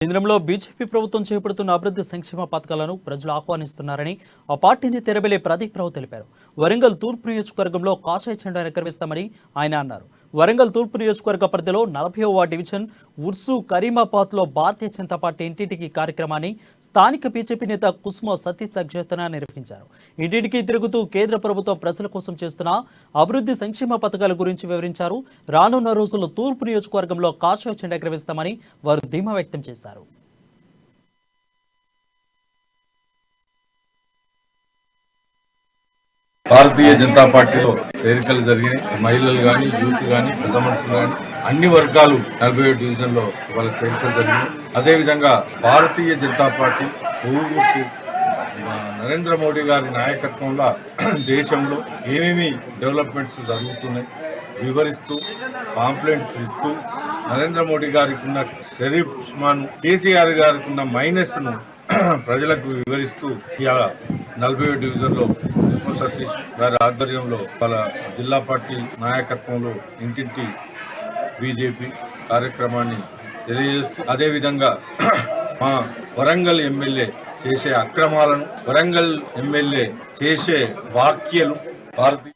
కేంద్రంలో బీజేపీ ప్రభుత్వం చేపడుతున్న అభివృద్ధి సంక్షేమ పథకాలను ప్రజలు ఆహ్వానిస్తున్నారని ఆ పార్టీని తెరబెలే ప్రదీప్ రావు తెలిపారు. వరంగల్ తూర్పు నియోజకవర్గంలో కాషాయ జెండా ఎగరవేస్తామని ఆయన అన్నారు. వరంగల్ తూర్పు నియోజకవర్గ పరిధిలో 40వ డివిజన్ ఉర్సు కరీమాబాద్లో భారతీయ జనతా పార్టీ ఇంటింటికి కార్యక్రమాన్ని స్థానిక బీజేపీ నేత కుసుమ సతీష్ అధ్యక్షతన నిర్వహించారు. ఇంటింటికి తిరుగుతూ కేంద్ర ప్రభుత్వం ప్రజల కోసం చేస్తున్న అభివృద్ధి సంక్షేమ పథకాల గురించి వివరించారు. రానున్న రోజుల్లో తూర్పు నియోజకవర్గంలో కాషాయ జెండా ఎగరవేస్తామని వారు ధీమా వ్యక్తం చేశారు. భారతీయ జనతా పార్టీలో చేరికలు జరిగినాయి. మహిళలు కానీ, యూత్ కానీ, పెద్ద మనుషులు కానీ అన్ని వర్గాలు 47 డివిజన్లో వాళ్ళ చేరికలు జరిగినాయి. అదేవిధంగా భారతీయ జనతా పార్టీ నరేంద్ర మోడీ గారి నాయకత్వంలో దేశంలో ఏమేమి డెవలప్మెంట్స్ జరుగుతున్నాయి వివరిస్తూ పాంప్లెంట్స్ ఇస్తూ నరేంద్ర మోడీ గారికి ఉన్న షరీఫ్మాన్ కేసీఆర్ గారికి ఉన్న మైనస్ను ప్రజలకు వివరిస్తూ ఇవాళ 47 డివిజన్లో కుసుమ సతీష్ గారి ఆధ్వర్యంలో వాళ్ళ జిల్లా పార్టీ నాయకత్వంలో ఇంటింటి బీజేపీ కార్యక్రమాన్ని తెలియజేస్తూ అదేవిధంగా మా వరంగల్ ఎమ్మెల్యే చేసే అక్రమాలను, వరంగల్ ఎమ్మెల్యే చేసే వ్యాఖ్యలు భారతీయ